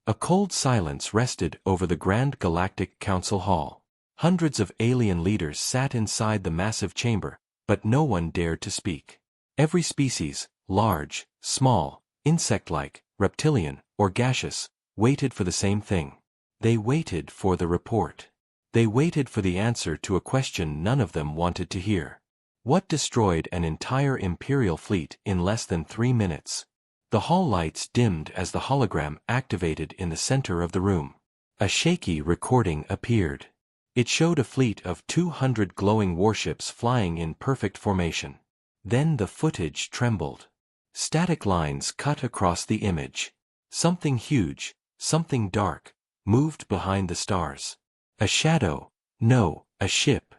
A cold silence rested over the Grand Galactic Council Hall. Hundreds of alien leaders sat inside the massive chamber, but no one dared to speak. Every species, large, small, insect-like, reptilian, or gaseous, waited for the same thing. They waited for the report. They waited for the answer to a question none of them wanted to hear. What destroyed an entire Imperial fleet in less than 3 minutes? The hall lights dimmed as the hologram activated in the center of the room. A shaky recording appeared. It showed a fleet of 200 glowing warships flying in perfect formation. Then the footage trembled. Static lines cut across the image. Something huge, something dark, moved behind the stars. A shadow, no, a ship.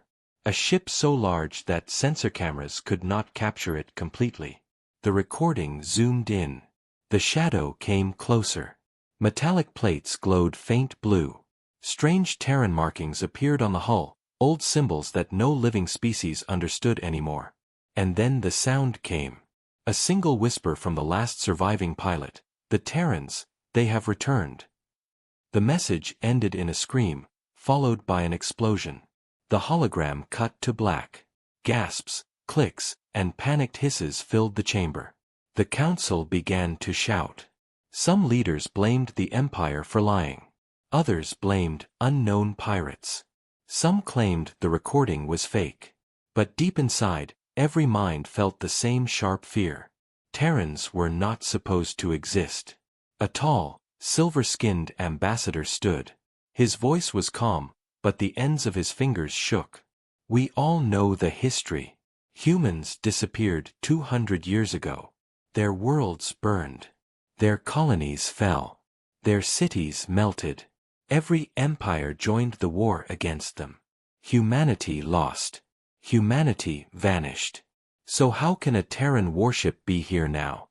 A ship so large that sensor cameras could not capture it completely. The recording zoomed in. The shadow came closer. Metallic plates glowed faint blue. Strange Terran markings appeared on the hull, old symbols that no living species understood anymore. And then the sound came. A single whisper from the last surviving pilot. The Terrans, they have returned. The message ended in a scream, followed by an explosion. The hologram cut to black. Gasps, clicks, and panicked hisses filled the chamber. The council began to shout. Some leaders blamed the Empire for lying. Others blamed unknown pirates. Some claimed the recording was fake. But deep inside, every mind felt the same sharp fear. Terrans were not supposed to exist. A tall, silver-skinned ambassador stood. His voice was calm, but the ends of his fingers shook. We all know the history. Humans disappeared 200 years ago. Their worlds burned. Their colonies fell. Their cities melted. Every empire joined the war against them. Humanity lost. Humanity vanished. So how can a Terran warship be here now?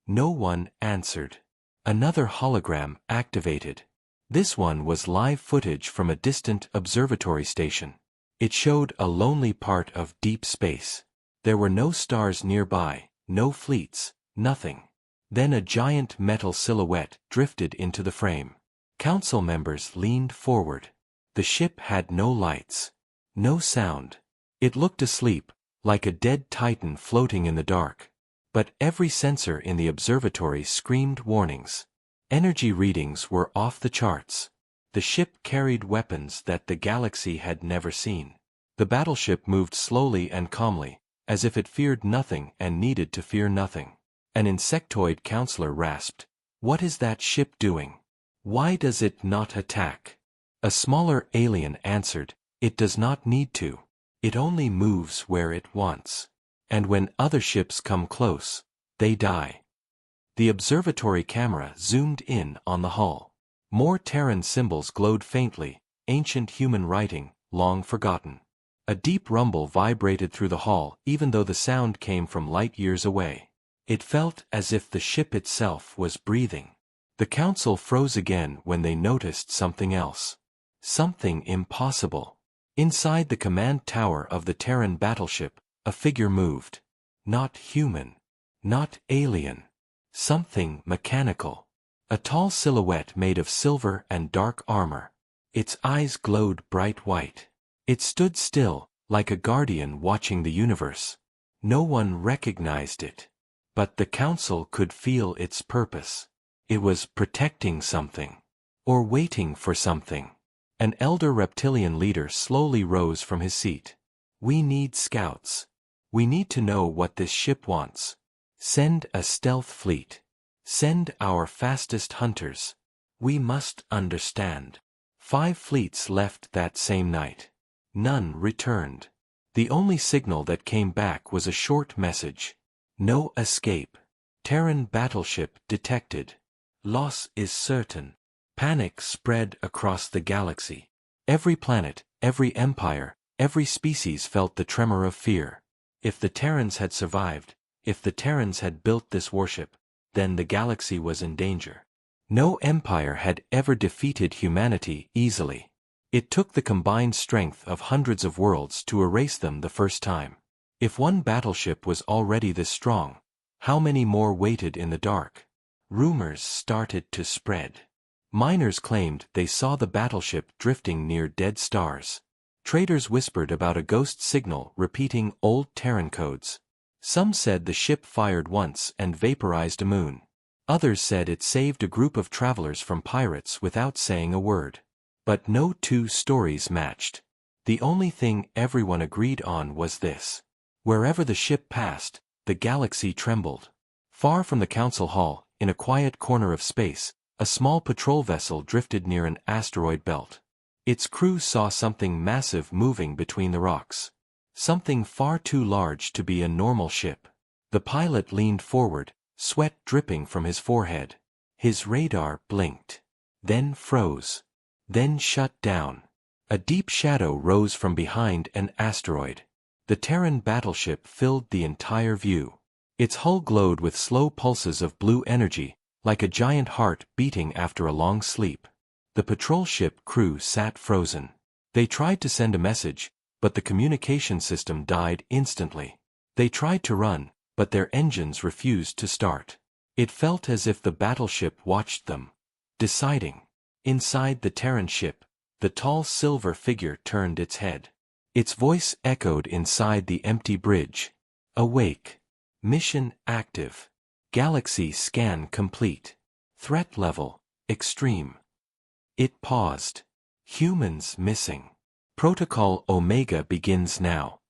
No one answered. Another hologram activated. This one was live footage from a distant observatory station. It showed a lonely part of deep space. There were no stars nearby, no fleets, nothing. Then a giant metal silhouette drifted into the frame. Council members leaned forward. The ship had no lights. No sound. It looked asleep, like a dead titan floating in the dark. But every sensor in the observatory screamed warnings. Energy readings were off the charts. The ship carried weapons that the galaxy had never seen. The battleship moved slowly and calmly, as if it feared nothing and needed to fear nothing. An insectoid counselor rasped, "What is that ship doing? Why does it not attack?" A smaller alien answered, "It does not need to. It only moves where it wants. And when other ships come close, they die." The observatory camera zoomed in on the hull. More Terran symbols glowed faintly, ancient human writing, long forgotten. A deep rumble vibrated through the hall even though the sound came from light years away. It felt as if the ship itself was breathing. The council froze again when they noticed something else. Something impossible. Inside the command tower of the Terran battleship, a figure moved. Not human. Not alien. Something mechanical. A tall silhouette made of silver and dark armor. Its eyes glowed bright white. It stood still, like a guardian watching the universe. No one recognized it. But the council could feel its purpose. It was protecting something. Or waiting for something. An elder reptilian leader slowly rose from his seat. "We need scouts. We need to know what this ship wants. Send a stealth fleet. Send our fastest hunters. We must understand." 5 fleets left that same night. None returned. The only signal that came back was a short message. No escape. Terran battleship detected. Loss is certain. Panic spread across the galaxy. Every planet, every empire, every species felt the tremor of fear. If the Terrans had survived, if the Terrans had built this warship, then the galaxy was in danger. No empire had ever defeated humanity easily. It took the combined strength of hundreds of worlds to erase them the first time. If one battleship was already this strong, how many more waited in the dark? Rumors started to spread. Miners claimed they saw the battleship drifting near dead stars. Traders whispered about a ghost signal repeating old Terran codes. Some said the ship fired once and vaporized a moon. Others said it saved a group of travelers from pirates without saying a word. But no two stories matched. The only thing everyone agreed on was this. Wherever the ship passed, the galaxy trembled. Far from the council hall, in a quiet corner of space, a small patrol vessel drifted near an asteroid belt. Its crew saw something massive moving between the rocks. Something far too large to be a normal ship. The pilot leaned forward, sweat dripping from his forehead. His radar blinked. Then froze. Then shut down. A deep shadow rose from behind an asteroid. The Terran battleship filled the entire view. Its hull glowed with slow pulses of blue energy, like a giant heart beating after a long sleep. The patrol ship crew sat frozen. They tried to send a message, but the communication system died instantly. They tried to run, but their engines refused to start. It felt as if the battleship watched them, deciding. Inside the Terran ship, the tall silver figure turned its head. Its voice echoed inside the empty bridge. Awake. Mission active. Galaxy scan complete. Threat level, extreme. It paused. Humans missing. Protocol Omega begins now.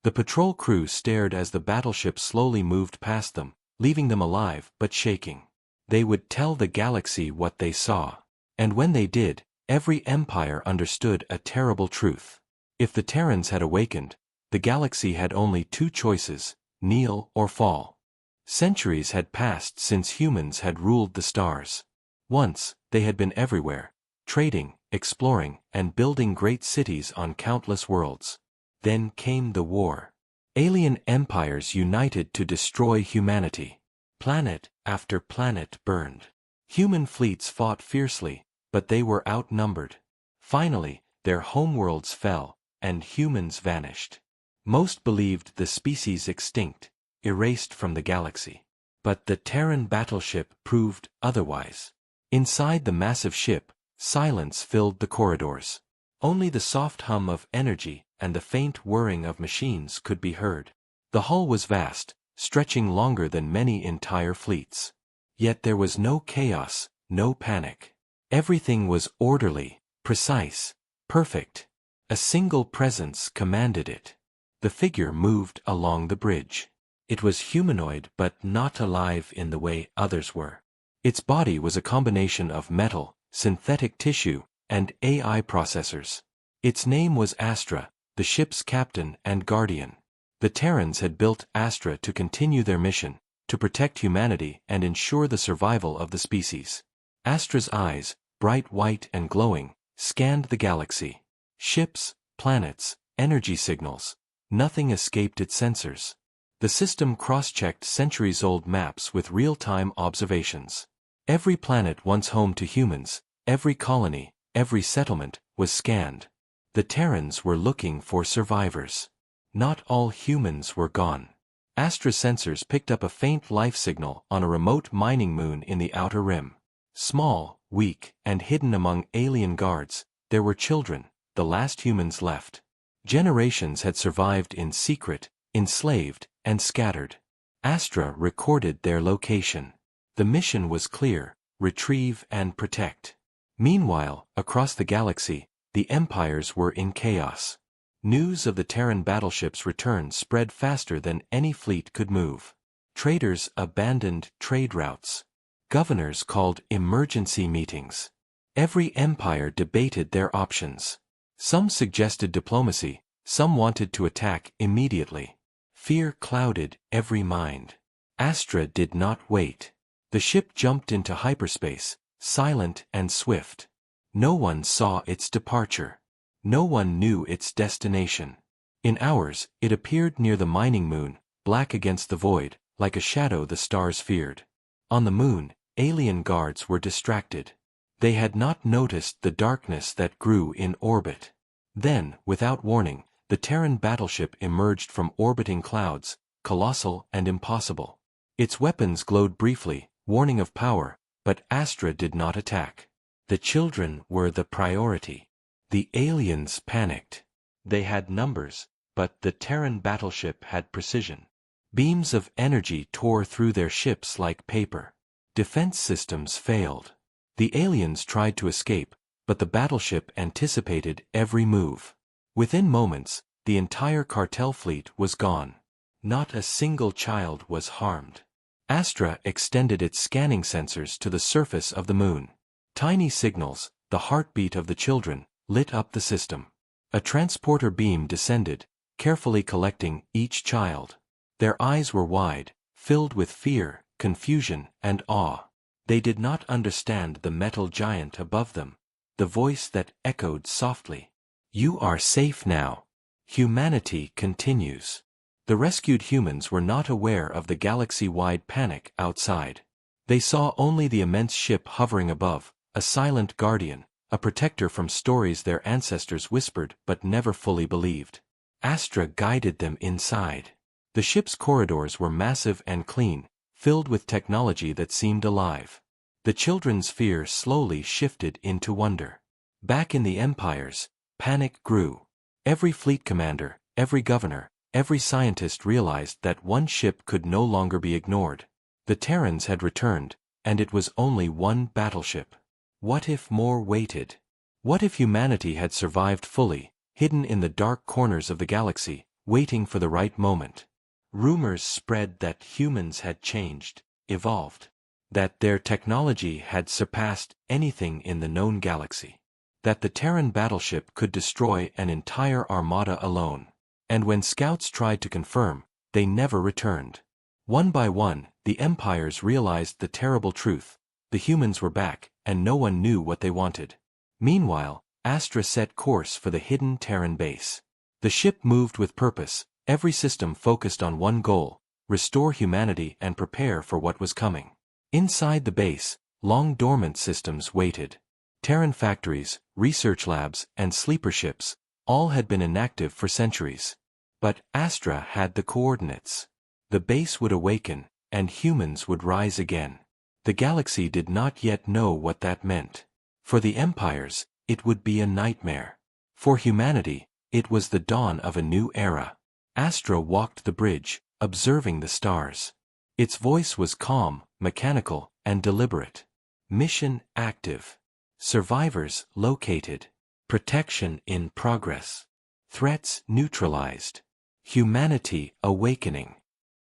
The patrol crew stared as the battleship slowly moved past them, leaving them alive but shaking. They would tell the galaxy what they saw. And when they did, every empire understood a terrible truth. If the Terrans had awakened, the galaxy had only two choices, kneel or fall. Centuries had passed since humans had ruled the stars. Once, they had been everywhere, trading, exploring, and building great cities on countless worlds. Then came the war. Alien empires united to destroy humanity. Planet after planet burned. Human fleets fought fiercely, but they were outnumbered. Finally, their homeworlds fell, and humans vanished. Most believed the species extinct, erased from the galaxy. But the Terran battleship proved otherwise. Inside the massive ship, silence filled the corridors. Only the soft hum of energy and the faint whirring of machines could be heard. The hull was vast, stretching longer than many entire fleets. Yet there was no chaos, no panic. Everything was orderly, precise, perfect. A single presence commanded it. The figure moved along the bridge. It was humanoid but not alive in the way others were. Its body was a combination of metal, synthetic tissue, and AI processors. Its name was Astra, the ship's captain and guardian. The Terrans had built Astra to continue their mission, to protect humanity and ensure the survival of the species. Astra's eyes, bright white and glowing, scanned the galaxy. Ships, planets, energy signals. Nothing escaped its sensors. The system cross-checked centuries-old maps with real-time observations. Every planet once home to humans, every colony, every settlement, was scanned. The Terrans were looking for survivors. Not all humans were gone. Astra sensors picked up a faint life signal on a remote mining moon in the outer rim. Small, weak, and hidden among alien guards, there were children, the last humans left. Generations had survived in secret, enslaved, and scattered. Astra recorded their location. The mission was clear: retrieve and protect. Meanwhile, across the galaxy, the empires were in chaos. News of the Terran battleship's return spread faster than any fleet could move. Traders abandoned trade routes. Governors called emergency meetings. Every empire debated their options. Some suggested diplomacy, some wanted to attack immediately. Fear clouded every mind. Astra did not wait. The ship jumped into hyperspace, silent and swift. No one saw its departure. No one knew its destination. In hours, it appeared near the mining moon, black against the void, like a shadow the stars feared. On the moon, alien guards were distracted. They had not noticed the darkness that grew in orbit. Then, without warning, the Terran battleship emerged from orbiting clouds, colossal and impossible. Its weapons glowed briefly, warning of power, but Astra did not attack. The children were the priority. The aliens panicked. They had numbers, but the Terran battleship had precision. Beams of energy tore through their ships like paper. Defense systems failed. The aliens tried to escape, but the battleship anticipated every move. Within moments, the entire cartel fleet was gone. Not a single child was harmed. Astra extended its scanning sensors to the surface of the moon. Tiny signals, the heartbeat of the children, lit up the system. A transporter beam descended, carefully collecting each child. Their eyes were wide, filled with fear, confusion, and awe. They did not understand the metal giant above them, the voice that echoed softly. "You are safe now. Humanity continues." The rescued humans were not aware of the galaxy-wide panic outside. They saw only the immense ship hovering above, a silent guardian, a protector from stories their ancestors whispered but never fully believed. Astra guided them inside. The ship's corridors were massive and clean, filled with technology that seemed alive. The children's fear slowly shifted into wonder. Back in the empires, panic grew. Every fleet commander, every governor, every scientist realized that one ship could no longer be ignored. The Terrans had returned, and it was only one battleship. What if more waited? What if humanity had survived fully, hidden in the dark corners of the galaxy, waiting for the right moment? Rumors spread that humans had changed, evolved. That their technology had surpassed anything in the known galaxy. That the Terran battleship could destroy an entire armada alone. And when scouts tried to confirm, they never returned. One by one, the empires realized the terrible truth. The humans were back, and no one knew what they wanted. Meanwhile, Astra set course for the hidden Terran base. The ship moved with purpose, every system focused on one goal: restore humanity and prepare for what was coming. Inside the base, long-dormant systems waited. Terran factories, research labs, and sleeper ships, all had been inactive for centuries. But Astra had the coordinates. The base would awaken, and humans would rise again. The galaxy did not yet know what that meant. For the empires, it would be a nightmare. For humanity, it was the dawn of a new era. Astra walked the bridge, observing the stars. Its voice was calm, mechanical, and deliberate. Mission active. Survivors located. Protection in progress. Threats neutralized. Humanity awakening.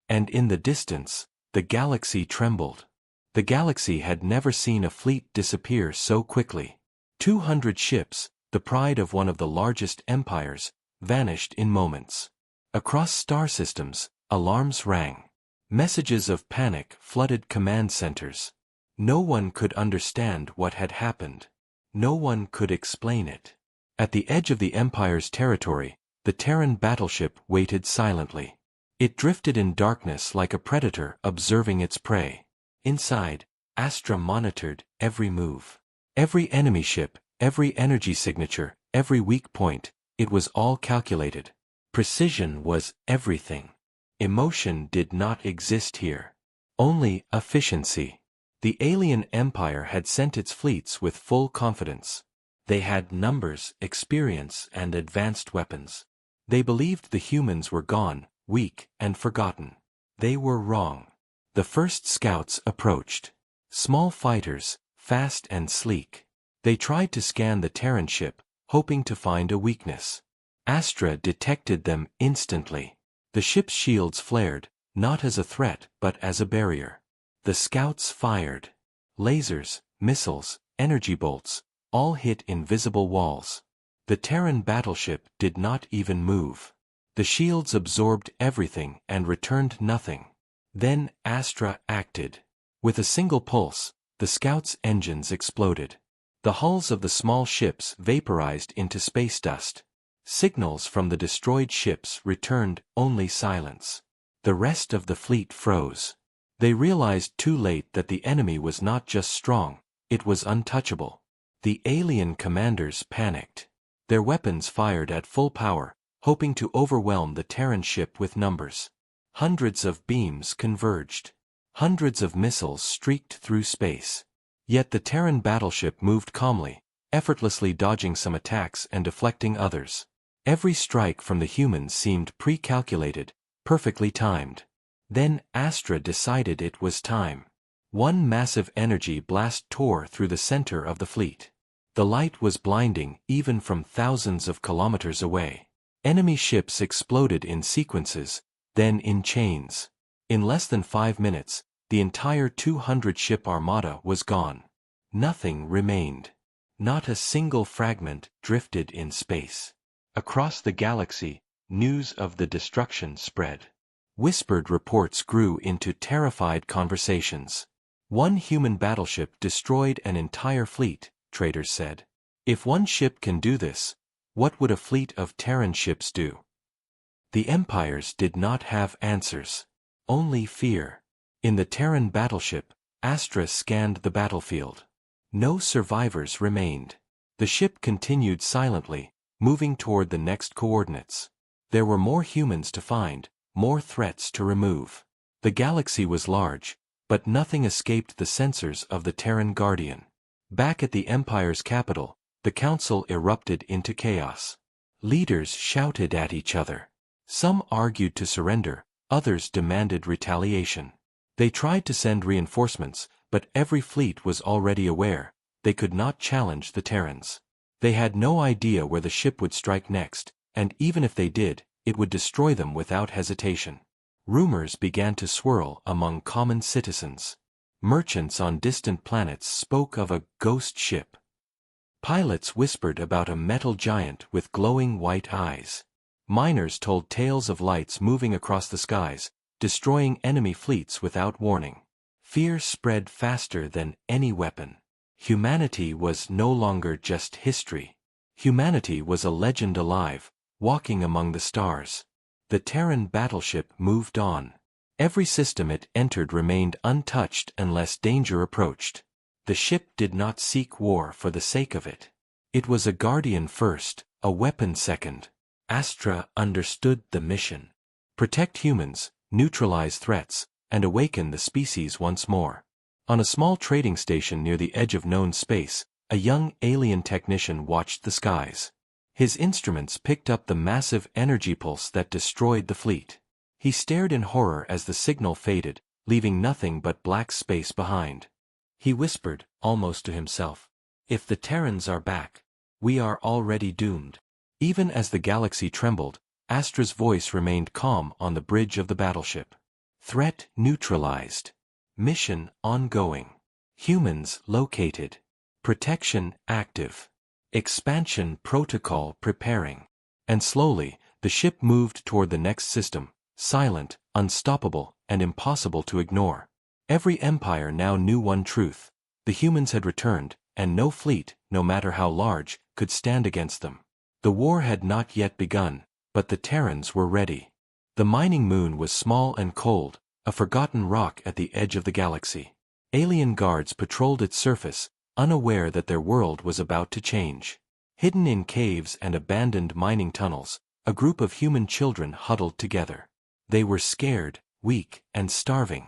And in the distance, the galaxy trembled. The galaxy had never seen a fleet disappear so quickly. 200 ships, the pride of one of the largest empires, vanished in moments. Across star systems, alarms rang. Messages of panic flooded command centers. No one could understand what had happened. No one could explain it. At the edge of the Empire's territory, the Terran battleship waited silently. It drifted in darkness like a predator observing its prey. Inside, Astra monitored every move. Every enemy ship, every energy signature, every weak point, it was all calculated. Precision was everything. Emotion did not exist here. Only efficiency. The alien empire had sent its fleets with full confidence. They had numbers, experience, and advanced weapons. They believed the humans were gone, weak, and forgotten. They were wrong. The first scouts approached. Small fighters, fast and sleek. They tried to scan the Terran ship, hoping to find a weakness. Astra detected them instantly. The ship's shields flared, not as a threat but as a barrier. The scouts fired. Lasers, missiles, energy bolts, all hit invisible walls. The Terran battleship did not even move. The shields absorbed everything and returned nothing. Then Astra acted. With a single pulse, the scouts' engines exploded. The hulls of the small ships vaporized into space dust. Signals from the destroyed ships returned only silence. The rest of the fleet froze. They realized too late that the enemy was not just strong, it was untouchable. The alien commanders panicked. Their weapons fired at full power, hoping to overwhelm the Terran ship with numbers. Hundreds of beams converged. Hundreds of missiles streaked through space. Yet the Terran battleship moved calmly, effortlessly dodging some attacks and deflecting others. Every strike from the humans seemed pre-calculated, perfectly timed. Then Astra decided it was time. One massive energy blast tore through the center of the fleet. The light was blinding even from thousands of kilometers away. Enemy ships exploded in sequences, then in chains. In less than 5 minutes, the entire 200-ship armada was gone. Nothing remained. Not a single fragment drifted in space. Across the galaxy, news of the destruction spread. Whispered reports grew into terrified conversations. One human battleship destroyed an entire fleet, traders said. If one ship can do this, what would a fleet of Terran ships do? The empires did not have answers. Only fear. In the Terran battleship, Astra scanned the battlefield. No survivors remained. The ship continued silently, moving toward the next coordinates. There were more humans to find, more threats to remove. The galaxy was large, but nothing escaped the sensors of the Terran Guardian. Back at the Empire's capital, the Council erupted into chaos. Leaders shouted at each other. Some argued to surrender, others demanded retaliation. They tried to send reinforcements, but every fleet was already aware, they could not challenge the Terrans. They had no idea where the ship would strike next, and even if they did, it would destroy them without hesitation. Rumors began to swirl among common citizens. Merchants on distant planets spoke of a ghost ship. Pilots whispered about a metal giant with glowing white eyes. Miners told tales of lights moving across the skies, destroying enemy fleets without warning. Fear spread faster than any weapon. Humanity was no longer just history. Humanity was a legend alive, walking among the stars. The Terran battleship moved on. Every system it entered remained untouched unless danger approached. The ship did not seek war for the sake of it. It was a guardian first, a weapon second. Astra understood the mission. Protect humans, neutralize threats, and awaken the species once more. On a small trading station near the edge of known space, a young alien technician watched the skies. His instruments picked up the massive energy pulse that destroyed the fleet. He stared in horror as the signal faded, leaving nothing but black space behind. He whispered, almost to himself, "If the Terrans are back, we are already doomed." Even as the galaxy trembled, Astra's voice remained calm on the bridge of the battleship. Threat neutralized. Mission ongoing. Humans located. Protection active. Expansion protocol preparing. And slowly, the ship moved toward the next system, silent, unstoppable, and impossible to ignore. Every empire now knew one truth. The humans had returned, and no fleet, no matter how large, could stand against them. The war had not yet begun, but the Terrans were ready. The mining moon was small and cold, a forgotten rock at the edge of the galaxy. Alien guards patrolled its surface, unaware that their world was about to change. Hidden in caves and abandoned mining tunnels, a group of human children huddled together. They were scared, weak, and starving.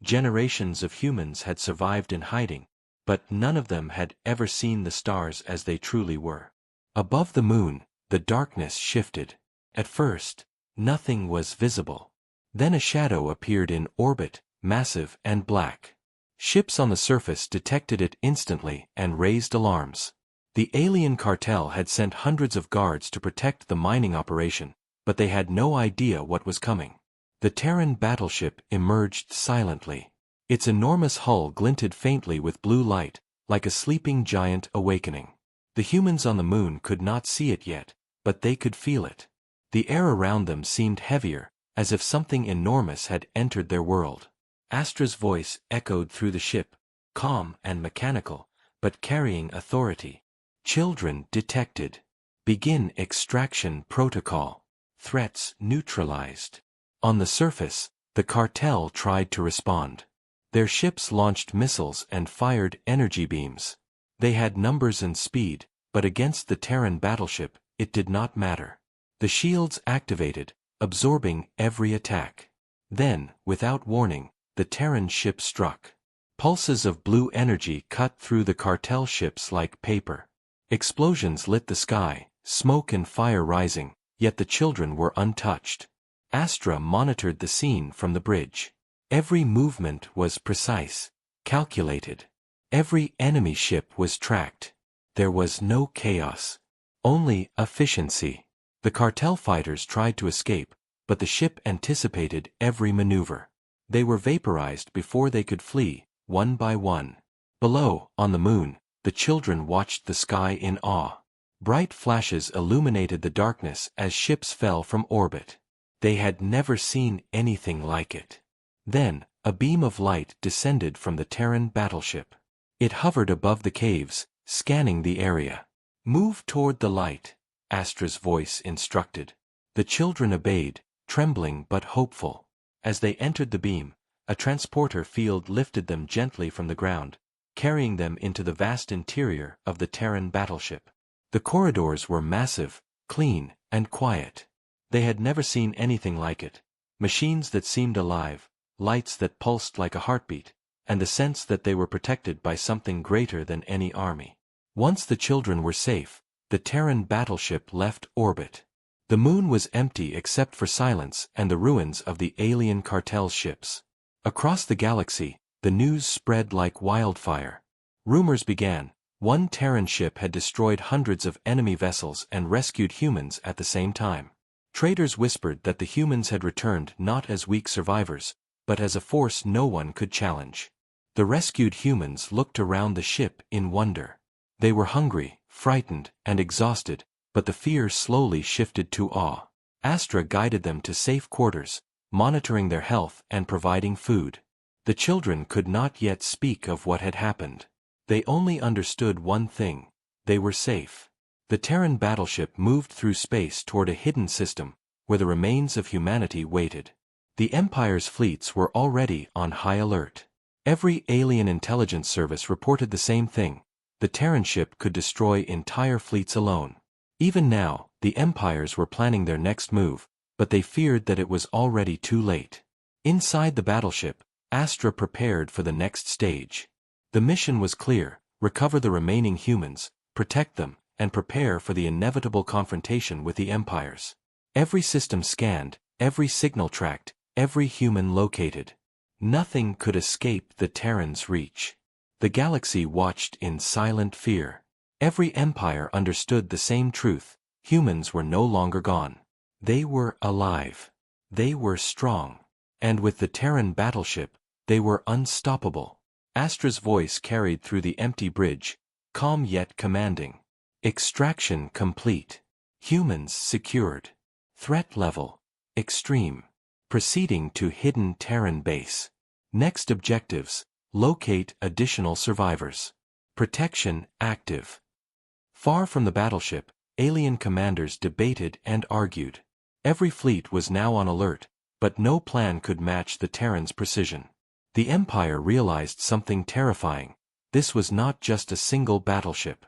Generations of humans had survived in hiding, but none of them had ever seen the stars as they truly were. Above the moon, the darkness shifted. At first, nothing was visible. Then a shadow appeared in orbit, massive and black. Ships on the surface detected it instantly and raised alarms. The alien cartel had sent hundreds of guards to protect the mining operation, but they had no idea what was coming. The Terran battleship emerged silently. Its enormous hull glinted faintly with blue light, like a sleeping giant awakening. The humans on the moon could not see it yet, but they could feel it. The air around them seemed heavier, as if something enormous had entered their world. Astra's voice echoed through the ship, calm and mechanical, but carrying authority. Children detected. Begin extraction protocol. Threats neutralized. On the surface, the cartel tried to respond. Their ships launched missiles and fired energy beams. They had numbers and speed, but against the Terran battleship, it did not matter. The shields activated, absorbing every attack. Then, without warning, the Terran ship struck. Pulses of blue energy cut through the cartel ships like paper. Explosions lit the sky, smoke and fire rising, yet the children were untouched. Astra monitored the scene from the bridge. Every movement was precise, calculated. Every enemy ship was tracked. There was no chaos. Only efficiency. The cartel fighters tried to escape, but the ship anticipated every maneuver. They were vaporized before they could flee, one by one. Below, on the moon, the children watched the sky in awe. Bright flashes illuminated the darkness as ships fell from orbit. They had never seen anything like it. Then, a beam of light descended from the Terran battleship. It hovered above the caves, scanning the area. "Move toward the light," Astra's voice instructed. The children obeyed, trembling but hopeful. As they entered the beam, a transporter field lifted them gently from the ground, carrying them into the vast interior of the Terran battleship. The corridors were massive, clean, and quiet. They had never seen anything like it. Machines that seemed alive, lights that pulsed like a heartbeat, and the sense that they were protected by something greater than any army. Once the children were safe, the Terran battleship left orbit. The moon was empty except for silence and the ruins of the alien cartel's ships. Across the galaxy, the news spread like wildfire. Rumors began. One Terran ship had destroyed hundreds of enemy vessels and rescued humans at the same time. Traders whispered that the humans had returned not as weak survivors, but as a force no one could challenge. The rescued humans looked around the ship in wonder. They were hungry, frightened, and exhausted, but the fear slowly shifted to awe. Astra guided them to safe quarters, monitoring their health and providing food. The children could not yet speak of what had happened. They only understood one thing: they were safe. The Terran battleship moved through space toward a hidden system, where the remains of humanity waited. The Empire's fleets were already on high alert. Every alien intelligence service reported the same thing: the Terran ship could destroy entire fleets alone. Even now, the Empires were planning their next move, but they feared that it was already too late. Inside the battleship, Astra prepared for the next stage. The mission was clear: recover the remaining humans, protect them, and prepare for the inevitable confrontation with the Empires. Every system scanned, every signal tracked, every human located. Nothing could escape the Terran's reach. The galaxy watched in silent fear. Every empire understood the same truth: humans were no longer gone. They were alive. They were strong. And with the Terran battleship, they were unstoppable. Astra's voice carried through the empty bridge, calm yet commanding. Extraction complete. Humans secured. Threat level: extreme. Proceeding to hidden Terran base. Next objectives: locate additional survivors. Protection active. Far from the battleship, alien commanders debated and argued. Every fleet was now on alert, but no plan could match the Terran's precision. The Empire realized something terrifying: this was not just a single battleship.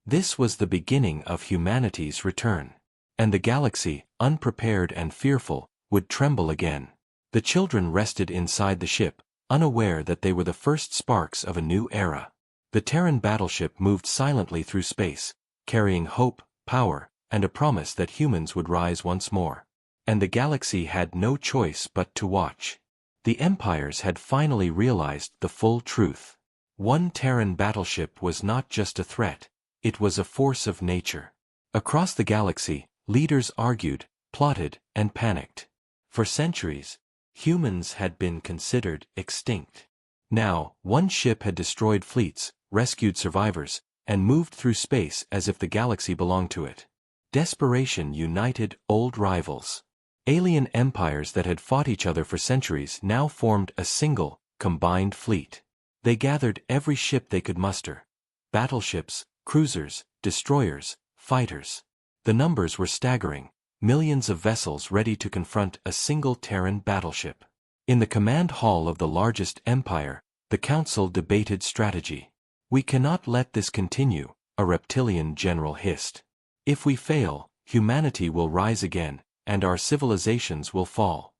This was the beginning of humanity's return. And the galaxy, unprepared and fearful, would tremble again. The children rested inside the ship, unaware that they were the first sparks of a new era. The Terran battleship moved silently through space, carrying hope, power, and a promise that humans would rise once more. And the galaxy had no choice but to watch. The Empires had finally realized the full truth. One Terran battleship was not just a threat, it was a force of nature. Across the galaxy, leaders argued, plotted, and panicked. For centuries, humans had been considered extinct. Now, one ship had destroyed fleets, rescued survivors, and moved through space as if the galaxy belonged to it. Desperation united old rivals. Alien empires that had fought each other for centuries now formed a single, combined fleet. They gathered every ship they could muster: battleships, cruisers, destroyers, fighters. The numbers were staggering: millions of vessels ready to confront a single Terran battleship. In the command hall of the largest empire, the council debated strategy. "We cannot let this continue," a reptilian general hissed. "If we fail, humanity will rise again, and our civilizations will fall."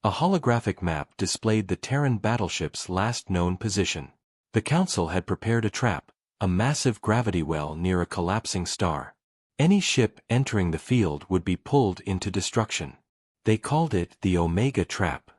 A holographic map displayed the Terran battleship's last known position. The Council had prepared a trap, a massive gravity well near a collapsing star. Any ship entering the field would be pulled into destruction. They called it the Omega Trap.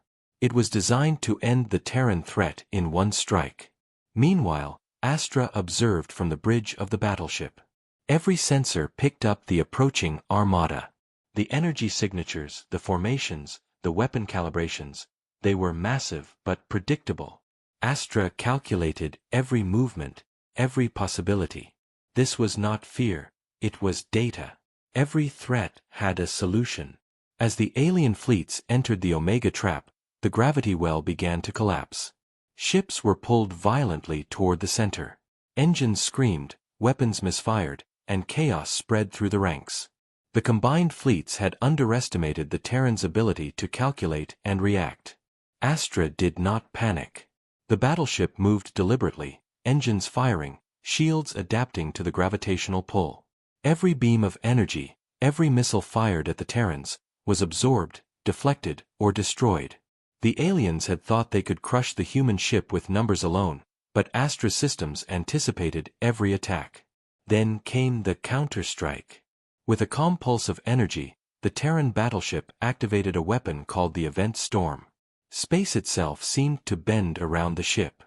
It was designed to end the Terran threat in one strike. Meanwhile, Astra observed from the bridge of the battleship. Every sensor picked up the approaching armada. The energy signatures, the formations, the weapon calibrations, they were massive but predictable. Astra calculated every movement, every possibility. This was not fear, it was data. Every threat had a solution. As the alien fleets entered the Omega Trap, the gravity well began to collapse. Ships were pulled violently toward the center. Engines screamed, weapons misfired, and chaos spread through the ranks. The combined fleets had underestimated the Terran's ability to calculate and react. Astra did not panic. The battleship moved deliberately, engines firing, shields adapting to the gravitational pull. Every beam of energy, every missile fired at the Terrans, was absorbed, deflected, or destroyed. The aliens had thought they could crush the human ship with numbers alone, but Astra's systems anticipated every attack. Then came the counterstrike. With a calm pulse of energy, the Terran battleship activated a weapon called the Event Storm. Space itself seemed to bend around the ship.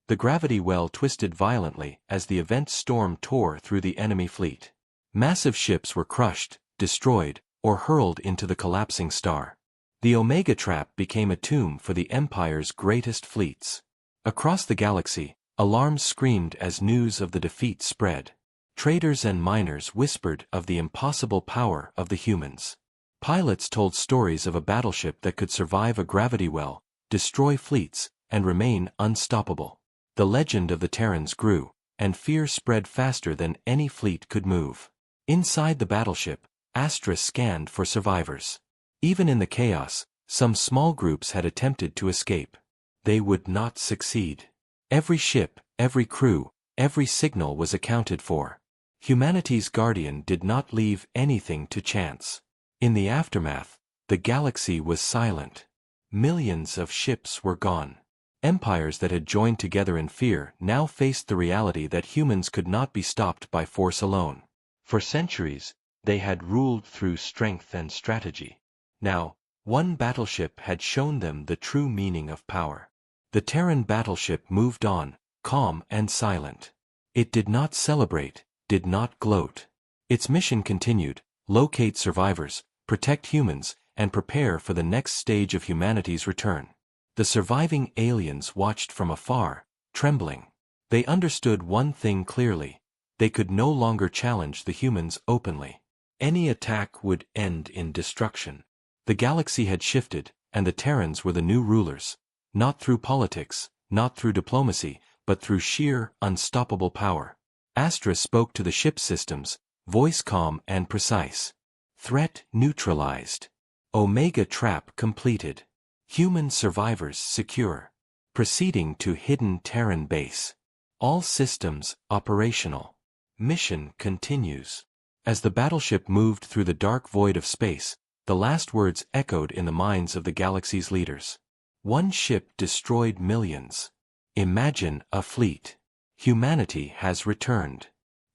The gravity well twisted violently as the Event Storm tore through the enemy fleet. Massive ships were crushed, destroyed, or hurled into the collapsing star. The Omega Trap became a tomb for the Empire's greatest fleets. Across the galaxy, alarms screamed as news of the defeat spread. Traders and miners whispered of the impossible power of the humans. Pilots told stories of a battleship that could survive a gravity well, destroy fleets, and remain unstoppable. The legend of the Terrans grew, and fear spread faster than any fleet could move. Inside the battleship, Astra scanned for survivors. Even in the chaos, some small groups had attempted to escape. They would not succeed. Every ship, every crew, every signal was accounted for. Humanity's guardian did not leave anything to chance. In the aftermath, the galaxy was silent. Millions of ships were gone. Empires that had joined together in fear now faced the reality that humans could not be stopped by force alone. For centuries, they had ruled through strength and strategy. Now, one battleship had shown them the true meaning of power. The Terran battleship moved on, calm and silent. It did not celebrate, did not gloat. Its mission continued: locate survivors, protect humans, and prepare for the next stage of humanity's return. The surviving aliens watched from afar, trembling. They understood one thing clearly: they could no longer challenge the humans openly. Any attack would end in destruction. The galaxy had shifted, and the Terrans were the new rulers, not through politics, not through diplomacy, but through sheer, unstoppable power. Astra spoke to the ship's systems, voice calm and precise. Threat neutralized. Omega Trap completed. Human survivors secure. Proceeding to hidden Terran base. All systems operational. Mission continues. As the battleship moved through the dark void of space, the last words echoed in the minds of the galaxy's leaders. One ship destroyed millions. Imagine a fleet. Humanity has returned.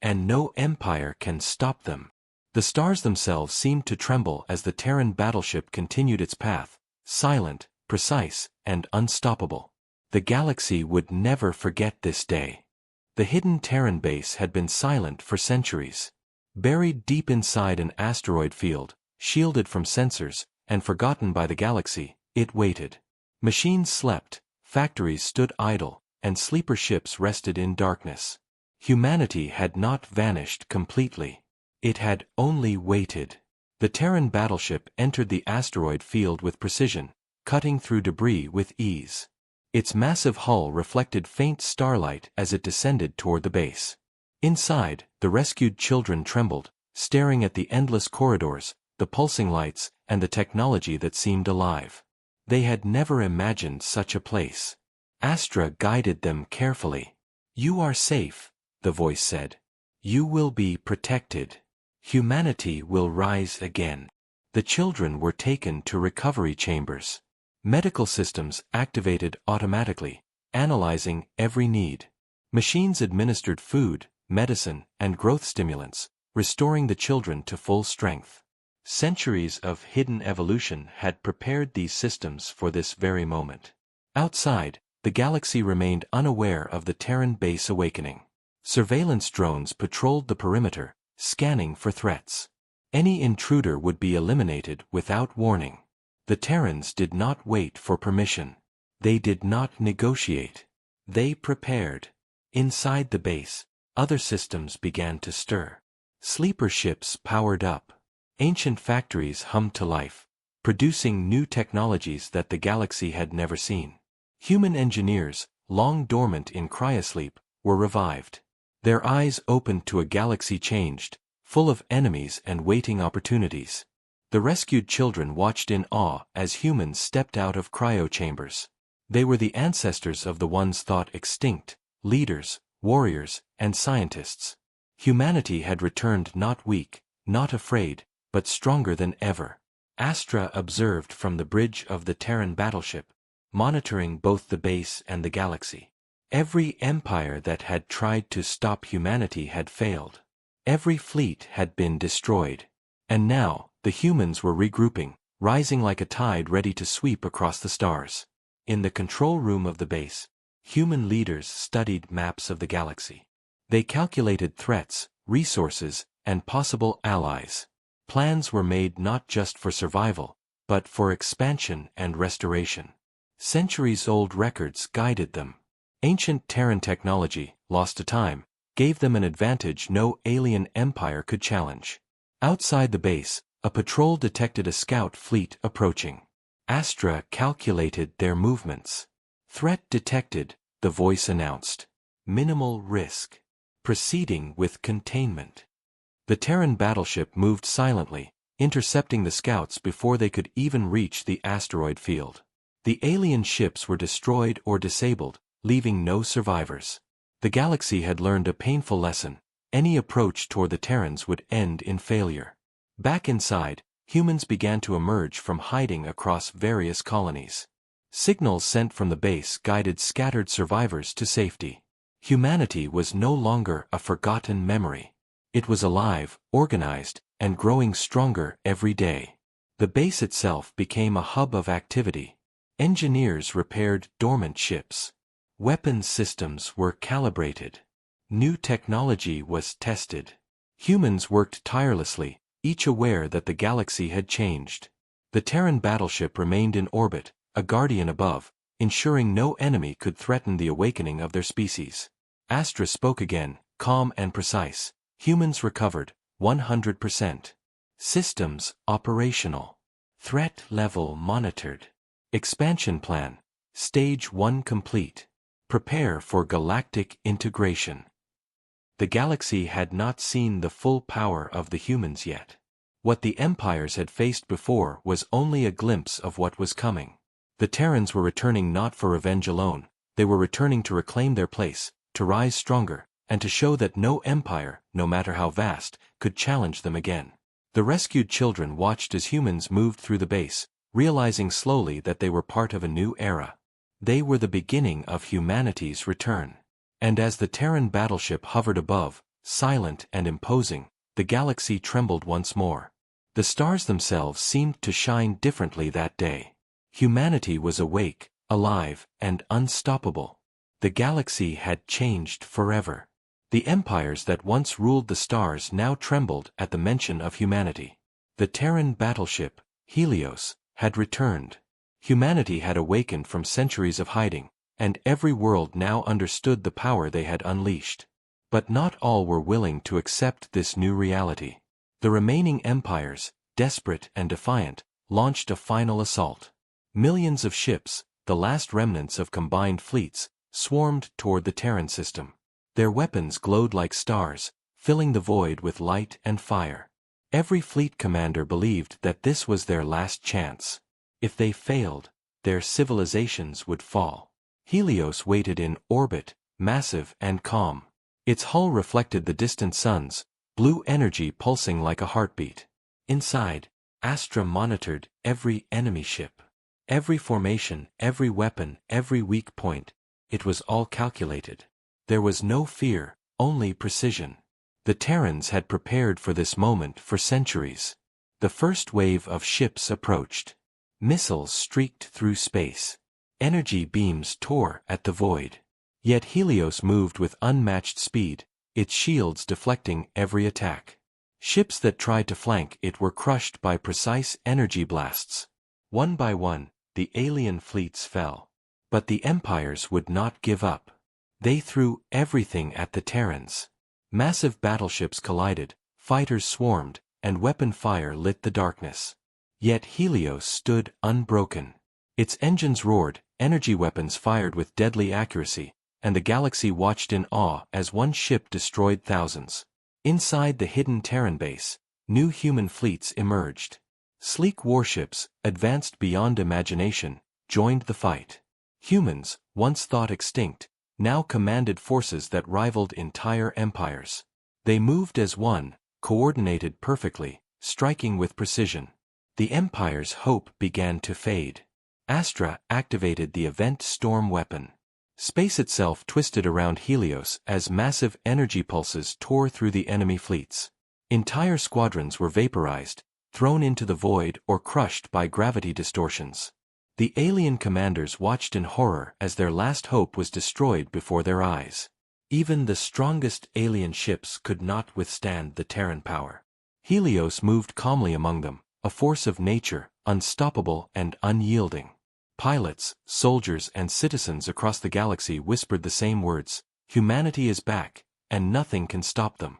And no empire can stop them. The stars themselves seemed to tremble as the Terran battleship continued its path, silent, precise, and unstoppable. The galaxy would never forget this day. The hidden Terran base had been silent for centuries. Buried deep inside an asteroid field, shielded from sensors, and forgotten by the galaxy, it waited. Machines slept, factories stood idle, and sleeper ships rested in darkness. Humanity had not vanished completely. It had only waited. The Terran battleship entered the asteroid field with precision, cutting through debris with ease. Its massive hull reflected faint starlight as it descended toward the base. Inside, the rescued children trembled, staring at the endless corridors, the pulsing lights, and the technology that seemed alive. They had never imagined such a place. Astra guided them carefully. "You are safe," the voice said. "You will be protected. Humanity will rise again." The children were taken to recovery chambers. Medical systems activated automatically, analyzing every need. Machines administered food, medicine, and growth stimulants, restoring the children to full strength. Centuries of hidden evolution had prepared these systems for this very moment. Outside, the galaxy remained unaware of the Terran base awakening. Surveillance drones patrolled the perimeter, scanning for threats. Any intruder would be eliminated without warning. The Terrans did not wait for permission. They did not negotiate. They prepared. Inside the base, other systems began to stir. Sleeper ships powered up. Ancient factories hummed to life, producing new technologies that the galaxy had never seen. Human engineers, long dormant in cryosleep, were revived. Their eyes opened to a galaxy changed, full of enemies and waiting opportunities. The rescued children watched in awe as humans stepped out of cryo-chambers. They were the ancestors of the ones thought extinct, leaders, warriors, and scientists. Humanity had returned not weak, not afraid, but stronger than ever. Astra observed from the bridge of the Terran battleship, monitoring both the base and the galaxy. Every empire that had tried to stop humanity had failed. Every fleet had been destroyed. And now, the humans were regrouping, rising like a tide ready to sweep across the stars. In the control room of the base, human leaders studied maps of the galaxy. They calculated threats, resources, and possible allies. Plans were made not just for survival, but for expansion and restoration. Centuries-old records guided them. Ancient Terran technology, lost to time, gave them an advantage no alien empire could challenge. Outside the base, a patrol detected a scout fleet approaching. Astra calculated their movements. Threat detected, the voice announced. Minimal risk. Proceeding with containment. The Terran battleship moved silently, intercepting the scouts before they could even reach the asteroid field. The alien ships were destroyed or disabled, leaving no survivors. The galaxy had learned a painful lesson. Any approach toward the Terrans would end in failure. Back inside, humans began to emerge from hiding across various colonies. Signals sent from the base guided scattered survivors to safety. Humanity was no longer a forgotten memory. It was alive, organized, and growing stronger every day. The base itself became a hub of activity. Engineers repaired dormant ships. Weapons systems were calibrated. New technology was tested. Humans worked tirelessly, each aware that the galaxy had changed. The Terran battleship remained in orbit, a guardian above, ensuring no enemy could threaten the awakening of their species. Astra spoke again, calm and precise. Humans recovered, 100%. Systems operational. Threat level monitored. Expansion plan. Stage 1 complete. Prepare for galactic integration. The galaxy had not seen the full power of the humans yet. What the empires had faced before was only a glimpse of what was coming. The Terrans were returning not for revenge alone, they were returning to reclaim their place, to rise stronger, and to show that no empire, no matter how vast, could challenge them again. The rescued children watched as humans moved through the base, realizing slowly that they were part of a new era. They were the beginning of humanity's return. And as the Terran battleship hovered above, silent and imposing, the galaxy trembled once more. The stars themselves seemed to shine differently that day. Humanity was awake, alive, and unstoppable. The galaxy had changed forever. The empires that once ruled the stars now trembled at the mention of humanity. The Terran battleship, Helios, had returned. Humanity had awakened from centuries of hiding, and every world now understood the power they had unleashed. But not all were willing to accept this new reality. The remaining empires, desperate and defiant, launched a final assault. Millions of ships, the last remnants of combined fleets, swarmed toward the Terran system. Their weapons glowed like stars, filling the void with light and fire. Every fleet commander believed that this was their last chance. If they failed, their civilizations would fall. Helios waited in orbit, massive and calm. Its hull reflected the distant suns, blue energy pulsing like a heartbeat. Inside, Astra monitored every enemy ship. Every formation, every weapon, every weak point, it was all calculated. There was no fear, only precision. The Terrans had prepared for this moment for centuries. The first wave of ships approached. Missiles streaked through space. Energy beams tore at the void. Yet Helios moved with unmatched speed, its shields deflecting every attack. Ships that tried to flank it were crushed by precise energy blasts. One by one, the alien fleets fell. But the empires would not give up. They threw everything at the Terrans. Massive battleships collided, fighters swarmed, and weapon fire lit the darkness. Yet Helios stood unbroken. Its engines roared, energy weapons fired with deadly accuracy, and the galaxy watched in awe as one ship destroyed thousands. Inside the hidden Terran base, new human fleets emerged. Sleek warships, advanced beyond imagination, joined the fight. Humans, once thought extinct, now commanded forces that rivaled entire empires. They moved as one, coordinated perfectly, striking with precision. The empire's hope began to fade. Astra activated the event storm weapon. Space itself twisted around Helios as massive energy pulses tore through the enemy fleets. Entire squadrons were vaporized, thrown into the void or crushed by gravity distortions. The alien commanders watched in horror as their last hope was destroyed before their eyes. Even the strongest alien ships could not withstand the Terran power. Helios moved calmly among them, a force of nature, unstoppable and unyielding. Pilots, soldiers and citizens across the galaxy whispered the same words: humanity is back, and nothing can stop them.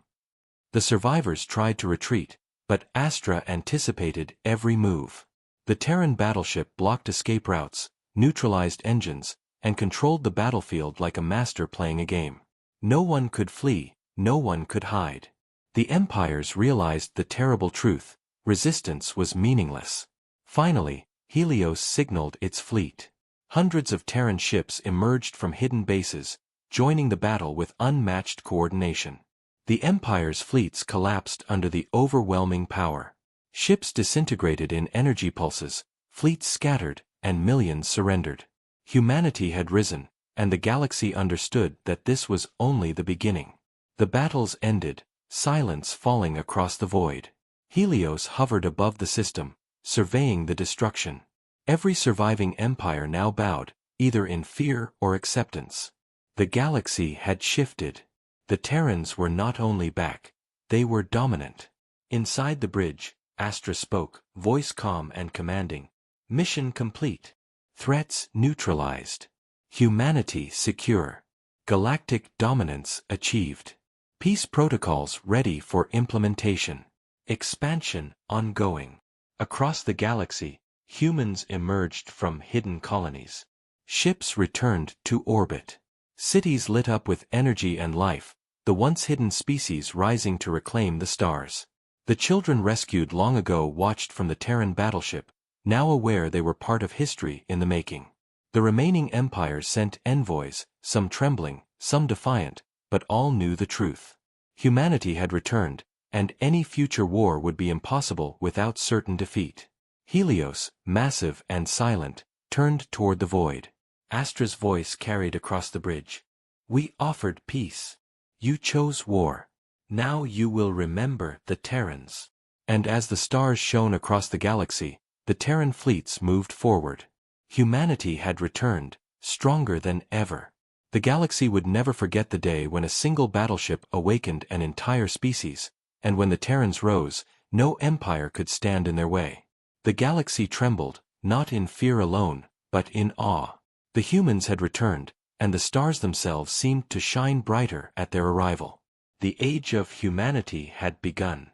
The survivors tried to retreat, but Astra anticipated every move. The Terran battleship blocked escape routes, neutralized engines, and controlled the battlefield like a master playing a game. No one could flee, no one could hide. The empires realized the terrible truth: resistance was meaningless. Finally, Helios signaled its fleet. Hundreds of Terran ships emerged from hidden bases, joining the battle with unmatched coordination. The Empire's fleets collapsed under the overwhelming power. Ships disintegrated in energy pulses, fleets scattered, and millions surrendered. Humanity had risen, and the galaxy understood that this was only the beginning. The battles ended, silence falling across the void. Helios hovered above the system, surveying the destruction. Every surviving empire now bowed, either in fear or acceptance. The galaxy had shifted. The Terrans were not only back, they were dominant. Inside the bridge, Astra spoke, voice calm and commanding. Mission complete. Threats neutralized. Humanity secure. Galactic dominance achieved. Peace protocols ready for implementation. Expansion ongoing. Across the galaxy, humans emerged from hidden colonies. Ships returned to orbit. Cities lit up with energy and life, the once hidden species rising to reclaim the stars. The children rescued long ago watched from the Terran battleship, now aware they were part of history in the making. The remaining empires sent envoys, some trembling, some defiant, but all knew the truth. Humanity had returned, and any future war would be impossible without certain defeat. Helios, massive and silent, turned toward the void. Astra's voice carried across the bridge. We offered peace. You chose war. Now you will remember the Terrans. And as the stars shone across the galaxy, the Terran fleets moved forward. Humanity had returned, stronger than ever. The galaxy would never forget the day when a single battleship awakened an entire species, and when the Terrans rose, no empire could stand in their way. The galaxy trembled, not in fear alone, but in awe. The humans had returned, and the stars themselves seemed to shine brighter at their arrival. The age of humanity had begun.